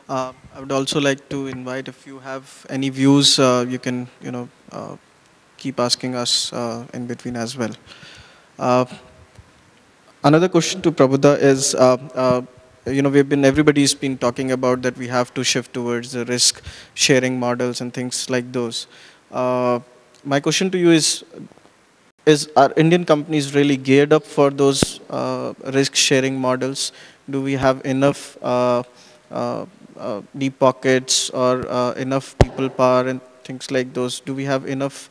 I would also like to invite, if you have any views, you can, keep asking us in between as well. Uh, Another question to Prabhuda is, everybody's been talking about that we have to shift towards the risk sharing models and things like those. Uh, my question to you is are Indian companies really geared up for those risk sharing models? Do we have enough uh, deep pockets or enough people power and things like those? Do we have enough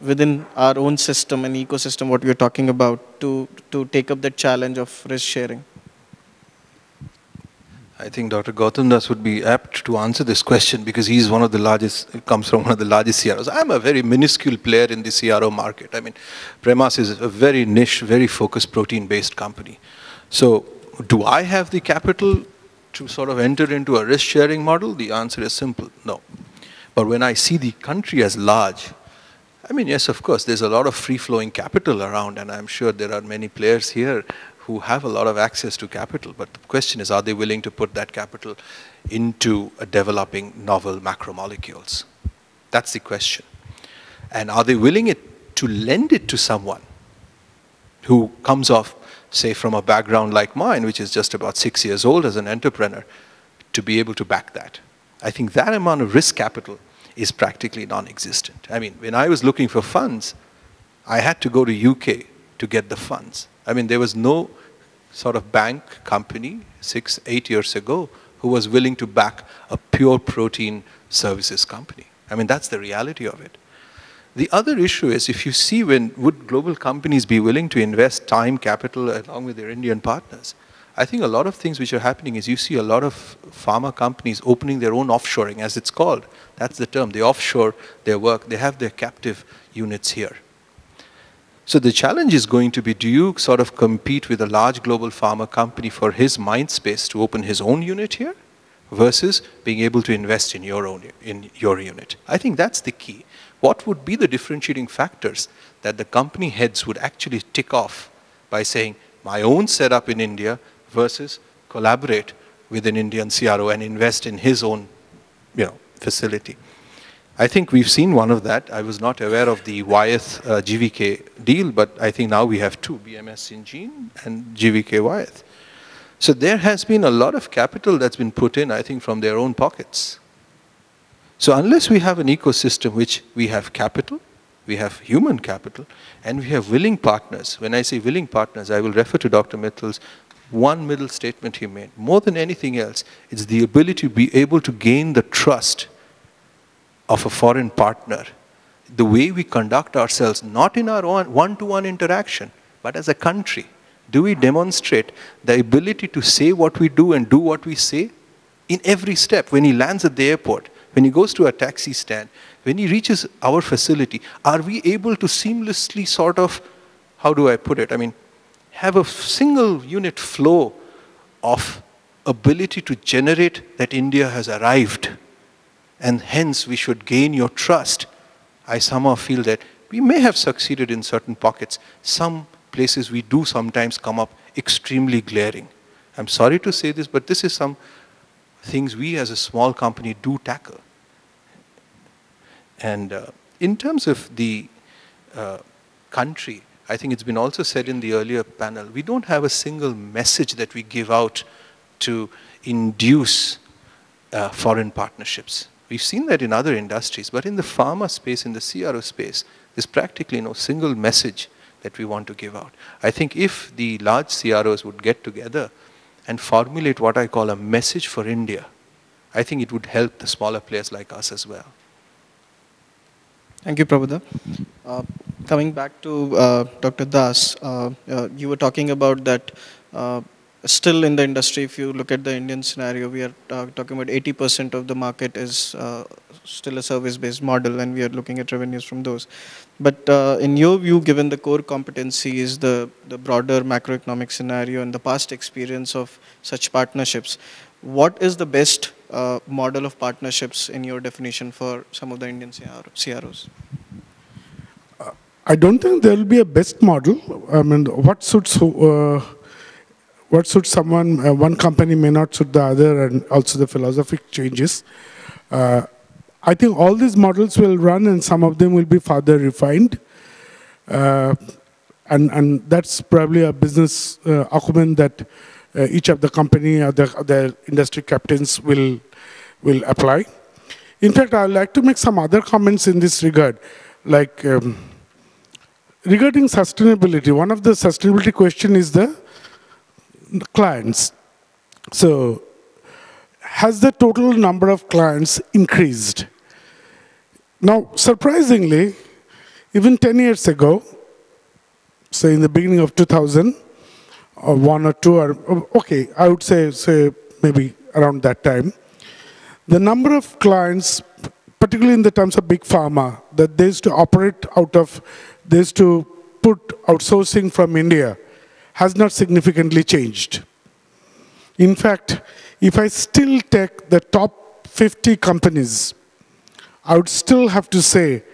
within our own system and ecosystem, what we are talking about, to take up that challenge of risk sharing? I think Dr. Gautam Das would be apt to answer this question because he's one of the largest, comes from one of the largest CROs. I'm a very minuscule player in the CRO market. I mean, Premas is a very niche, very focused protein-based company. So do I have the capital to sort of enter into a risk-sharing model? The answer is simple, no. But when I see the country as large, I mean, yes, of course, there's a lot of free-flowing capital around, and I'm sure there are many players here who have a lot of access to capital. But the question is, are they willing to put that capital into developing novel macromolecules? That's the question. And are they willing to lend it to someone who comes off, say, from a background like mine, which is just about 6 years old as an entrepreneur, to be able to back that? I think that amount of risk capital is practically non-existent. I mean, when I was looking for funds, I had to go to UK to get the funds. I mean, there was no sort of bank company 6, 8 years ago who was willing to back a pure protein services company. I mean, that's the reality of it. The other issue is, if you see, would global companies be willing to invest time, capital, along with their Indian partners? I think a lot of things which are happening is you see a lot of pharma companies opening their own offshoring, as it's called. That's the term. They offshore their work. They have their captive units here. So the challenge is going to be, do you sort of compete with a large global pharma company for his mind space to open his own unit here versus being able to invest in your unit? I think that's the key. What would be the differentiating factors that the company heads would actually tick off by saying, my own setup in India versus collaborate with an Indian CRO and invest in his own facility? I think we've seen one of that. I was not aware of the Wyeth GVK deal, but I think now we have two, BMS Syngene and GVK Wyeth. So there has been a lot of capital that's been put in, I think, from their own pockets. So unless we have an ecosystem which we have capital, we have human capital, and we have willing partners. When I say willing partners, I will refer to Dr. Mittal's one middle statement he made. More than anything else, it's the ability to be able to gain the trust of a foreign partner. The way we conduct ourselves, not in our own one-to-one interaction, but as a country. Do we demonstrate the ability to say what we do and do what we say in every step? When he lands at the airport, when he goes to a taxi stand, when he reaches our facility, are we able to seamlessly sort of, how do I put it? I mean, have a single unit flow of ability to generate that India has arrived, and hence we should gain your trust. I somehow feel that we may have succeeded in certain pockets. Some places we do sometimes come up extremely glaring. I'm sorry to say this, but this is some things we as a small company do tackle. And in terms of the country, I think it's been also said in the earlier panel, we don't have a single message that we give out to induce foreign partnerships. We've seen that in other industries, but in the pharma space, in the CRO space, there's practically no single message that we want to give out. I think if the large CROs would get together and formulate what I call a message for India, I think it would help the smaller players like us as well. Thank you, Prabhuda. Coming back to Dr. Das, you were talking about that still in the industry, if you look at the Indian scenario, we are talking about 80% of the market is still a service-based model, and we are looking at revenues from those. But in your view, given the core competency is the broader macroeconomic scenario and the past experience of such partnerships, what is the best model of partnerships in your definition for some of the Indian CROs? I don't think there will be a best model. I mean, what suits what suits someone, one company may not suit the other, and also the philosophic changes. I think all these models will run, and some of them will be further refined. Uh, and that's probably a business argument that each of the company or the industry captains will apply. In fact, I would like to make some other comments in this regard, like regarding sustainability. One of the sustainability question is the clients. So, has the total number of clients increased? Now, surprisingly, even 10 years ago, say in the beginning of 2000, or one or two, or okay, I would say maybe around that time, the number of clients, particularly in the terms of big pharma, that they used to operate out of, they used to put outsourcing from India, has not significantly changed. In fact, if I still take the top 50 companies, I would still have to say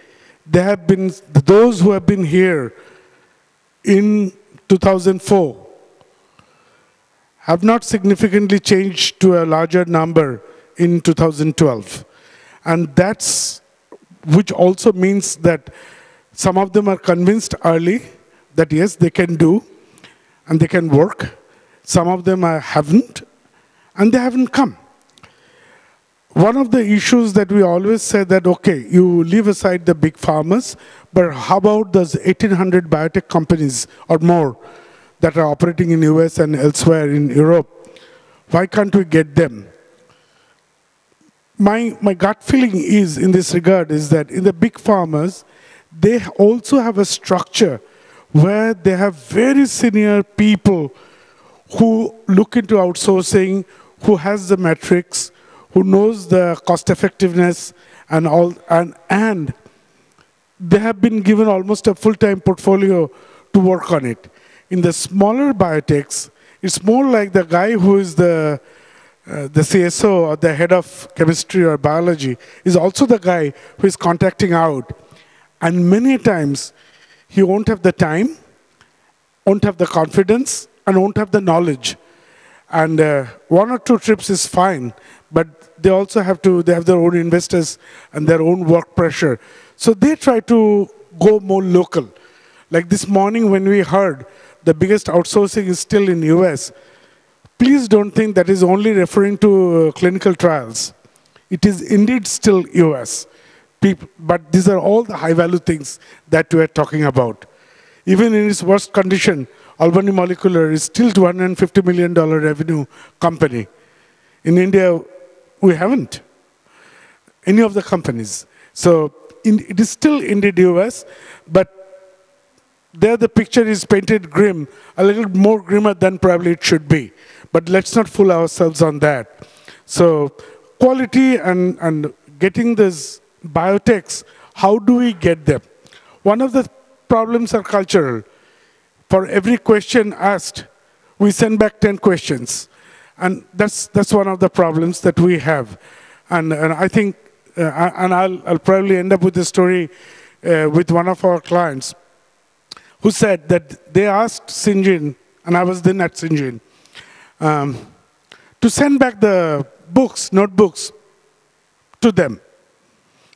there have been those who have been here in 2004 have not significantly changed to a larger number in 2012. And that's, which also means that some of them are convinced early that yes, they can do and they can work. Some of them haven't, and they haven't come. One of the issues that we always say that, okay, you leave aside the big pharmas, but how about those 1,800 biotech companies or more that are operating in US and elsewhere in Europe? Why can't we get them? My gut feeling is, in this regard, is that in the big pharmas, they also have a structure where they have very senior people who look into outsourcing, who has the metrics, who knows the cost effectiveness and all, and they have been given almost a full-time portfolio to work on it. In the smaller biotechs, it's more like the guy who is the CSO or the head of chemistry or biology is also the guy who is contracting out. And many times, he won't have the time, won't have the confidence, and won't have the knowledge. And one or two trips is fine, but they also have their own investors and their own work pressure. So they try to go more local. Like this morning when we heard the biggest outsourcing is still in US, please don't think that is only referring to clinical trials. It is indeed still US. But these are all the high-value things that we are talking about. Even in its worst condition, Albany Molecular is still $250 million revenue company. In India, we haven't any of the companies. So it is still indeed US, but there the picture is painted grim, a little more grimmer than probably it should be. But let's not fool ourselves on that. So quality and getting these biotechs, how do we get them? One of the problems are cultural. For every question asked, we send back 10 questions. And that's one of the problems that we have. And I think, and I'll probably end up with a story with one of our clients who said that they asked Syngene, and I was then at Syngene, to send back the notebooks to them.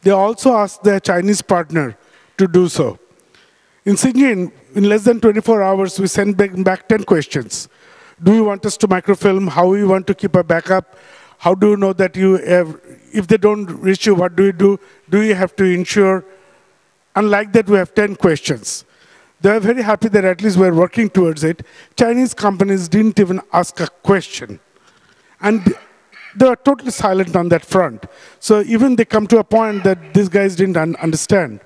They also asked their Chinese partner to do so. In Syngene, in less than 24 hours, we sent back 10 questions. Do you want us to microfilm? How do you want to keep a backup? How do you know that if they don't reach you, what do you do? Do you have to insure? And like that, we have 10 questions. They are very happy that at least we're working towards it. Chinese companies didn't even ask a question. And they were totally silent on that front. So even they come to a point that these guys didn't understand.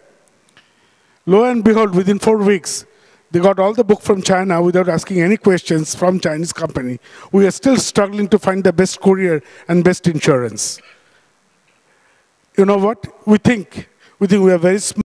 Lo and behold, within 4 weeks, they got all the book from China without asking any questions from Chinese company. We are still struggling to find the best courier and best insurance. You know what? We think we are very smart.